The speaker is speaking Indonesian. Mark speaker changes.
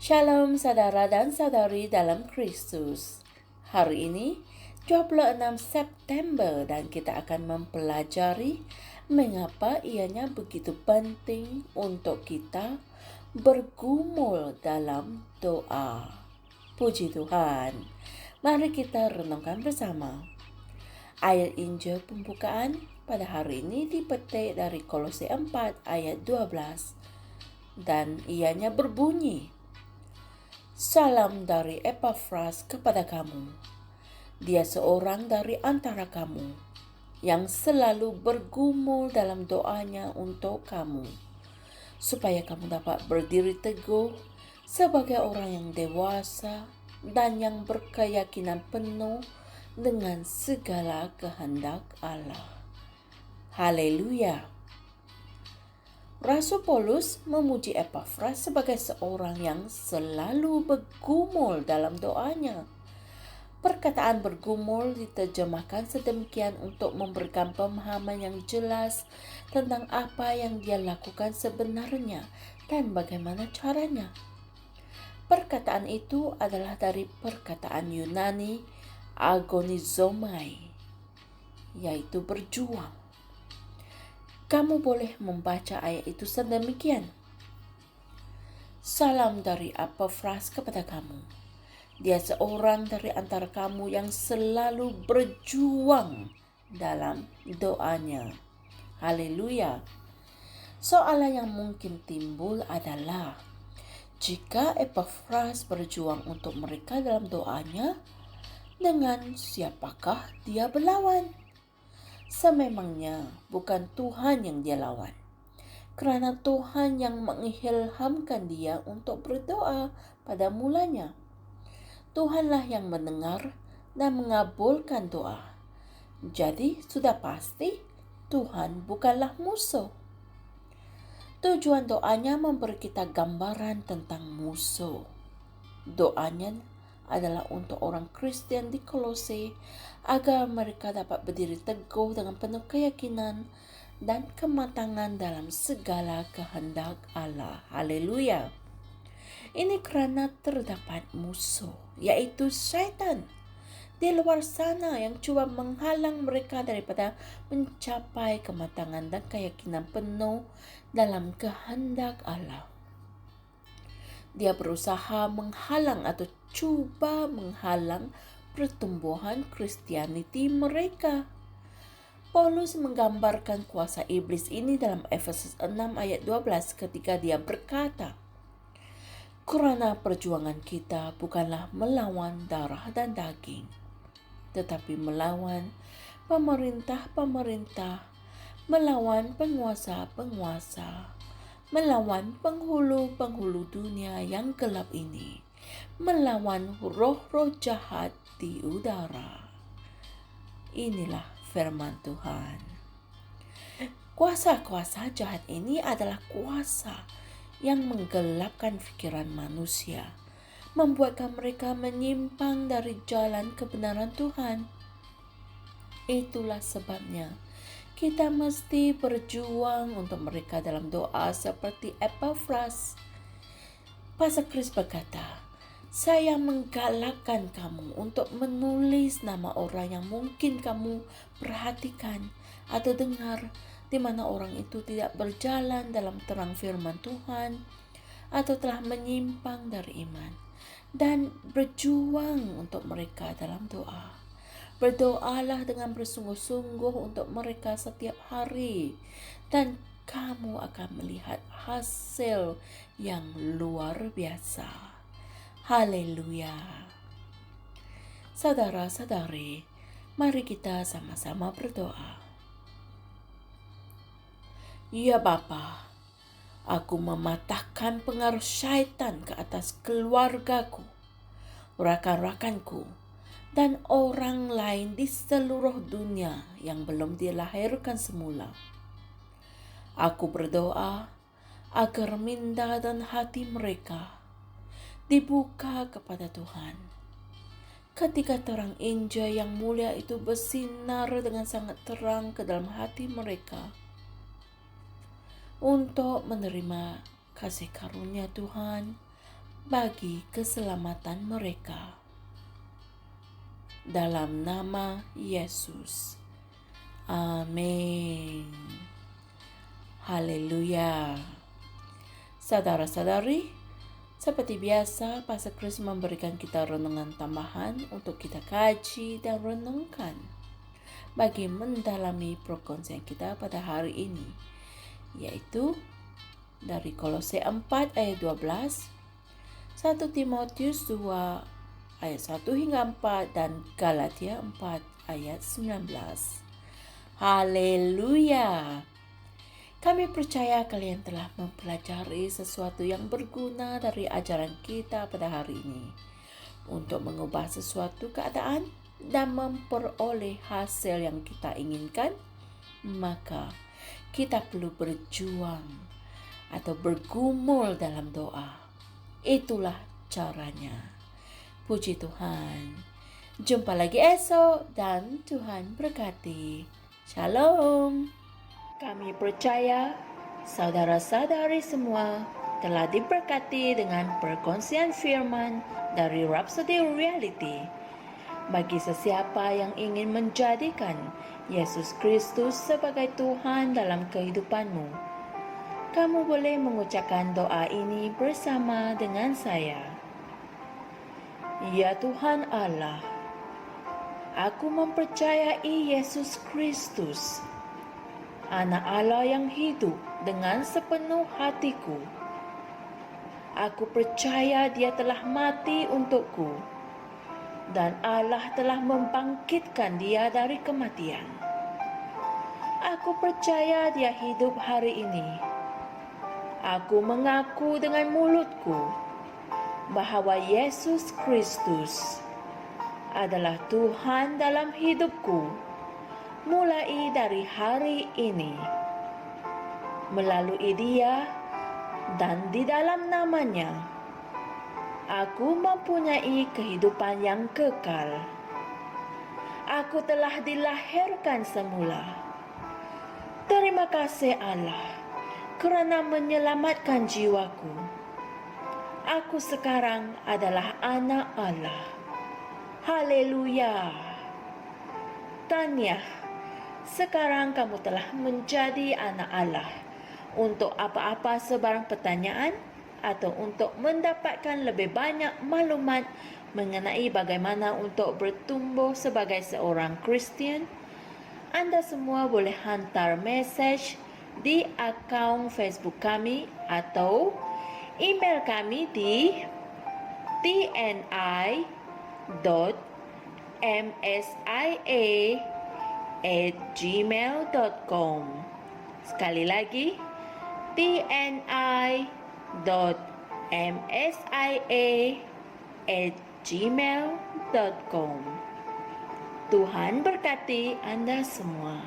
Speaker 1: Shalom saudara dan saudari dalam Kristus. Hari ini 26 September dan kita akan mempelajari mengapa ianya begitu penting untuk kita bergumul dalam doa. Puji Tuhan. Mari kita renungkan bersama. Ayat Injil pembukaan pada hari ini dipetik dari Kolose 4 ayat 12 dan ianya berbunyi, Salam dari Epafras kepada kamu. Dia seorang dari antara kamu yang selalu bergumul dalam doanya untuk kamu, supaya kamu dapat berdiri teguh sebagai orang yang dewasa dan yang berkeyakinan penuh dengan segala kehendak Allah. Haleluya. Rasul Paulus memuji Epafras sebagai seorang yang selalu bergumul dalam doanya. Perkataan bergumul diterjemahkan sedemikian untuk memberikan pemahaman yang jelas tentang apa yang dia lakukan sebenarnya dan bagaimana caranya. Perkataan itu adalah dari perkataan Yunani agonizomai, yaitu berjuang. Kamu boleh membaca ayat itu sedemikian. Salam dari Epafras kepada kamu. Dia seorang dari antara kamu yang selalu berjuang dalam doanya. Haleluya. Soalan yang mungkin timbul adalah, jika Epafras berjuang untuk mereka dalam doanya, dengan siapakah dia berlawan? Sememangnya bukan Tuhan yang dia lawan, kerana Tuhan yang mengilhamkan dia untuk berdoa pada mulanya. Tuhanlah yang mendengar dan mengabulkan doa. Jadi sudah pasti Tuhan bukanlah musuh. Tujuan doanya memberi kita gambaran tentang musuh. Doanya adalah untuk orang Kristen di Kolose agar mereka dapat berdiri teguh dengan penuh keyakinan dan kematangan dalam segala kehendak Allah. Haleluya. Ini kerana terdapat musuh, yaitu syaitan di luar sana yang cuba menghalang mereka daripada mencapai kematangan dan keyakinan penuh dalam kehendak Allah. Dia berusaha menghalang atau cuba menghalang pertumbuhan Kristianiti mereka. Paulus menggambarkan kuasa iblis ini dalam Efesus 6 ayat 12 ketika dia berkata, kerana perjuangan kita bukanlah melawan darah dan daging, tetapi melawan pemerintah-pemerintah, melawan penguasa-penguasa, melawan penghulu-penghulu dunia yang gelap ini, melawan roh-roh jahat di udara. Inilah firman Tuhan. Kuasa-kuasa jahat ini adalah kuasa yang menggelapkan fikiran manusia, membuatkan mereka menyimpang dari jalan kebenaran Tuhan. Itulah sebabnya kita mesti berjuang untuk mereka dalam doa seperti Epafras. Pastor Chris berkata, saya menggalakkan kamu untuk menulis nama orang yang mungkin kamu perhatikan atau dengar, di mana orang itu tidak berjalan dalam terang firman Tuhan atau telah menyimpang dari iman, dan berjuang untuk mereka dalam doa. Berdoalah dengan bersungguh-sungguh untuk mereka setiap hari, dan kamu akan melihat hasil yang luar biasa. Haleluya. Saudara-saudari, mari kita sama-sama berdoa. Ya Bapa, aku mematahkan pengaruh syaitan ke atas keluargaku, rakan-rakanku, dan orang lain di seluruh dunia yang belum dilahirkan semula. Aku berdoa agar minda dan hati mereka dibuka kepada Tuhan. Ketika terang Injil yang mulia itu bersinar dengan sangat terang ke dalam hati mereka, untuk menerima kasih karunia Tuhan, bagi keselamatan mereka. Dalam nama Yesus. Amin. Haleluya. Saudara-saudari, seperti biasa, Pastor Chris memberikan kita renungan tambahan untuk kita kaji dan renungkan bagi mendalami perkongsian kita pada hari ini, yaitu dari Kolose 4 ayat 12, 1 Timotius 2 ayat 1 hingga 4, dan Galatia 4 ayat 19. Haleluya! Kami percaya kalian telah mempelajari sesuatu yang berguna dari ajaran kita pada hari ini untuk mengubah sesuatu keadaan dan memperoleh hasil yang kita inginkan. Maka kita perlu berjuang atau bergumul dalam doa. Itulah caranya. Puji Tuhan. Jumpa lagi esok dan Tuhan berkati. Shalom. Kami percaya saudara-saudari semua telah diberkati dengan perkongsian firman dari Rhapsody Reality. Bagi sesiapa yang ingin menjadikan Yesus Kristus sebagai Tuhan dalam kehidupanmu, kamu boleh mengucapkan doa ini bersama dengan saya. Ya Tuhan Allah, aku mempercayai Yesus Kristus, Anak Allah yang hidup dengan sepenuh hatiku. Aku percaya Dia telah mati untukku, dan Allah telah membangkitkan Dia dari kematian. Aku percaya Dia hidup hari ini. Aku mengaku dengan mulutku bahwa Yesus Kristus adalah Tuhan dalam hidupku mulai dari hari ini. Melalui Dia dan di dalam nama-Nya, aku mempunyai kehidupan yang kekal. Aku telah dilahirkan semula. Terima kasih Allah kerana menyelamatkan jiwaku. Aku sekarang adalah anak Allah. Haleluya. Tahniah, sekarang kamu telah menjadi anak Allah. Untuk apa-apa sebarang pertanyaan atau untuk mendapatkan lebih banyak maklumat mengenai bagaimana untuk bertumbuh sebagai seorang Kristian, Anda semua boleh hantar mesej di akaun Facebook kami atau email kami di tni.msia@gmail.com. Sekali lagi, tni.msia@gmail.com. Tuhan berkati Anda semua.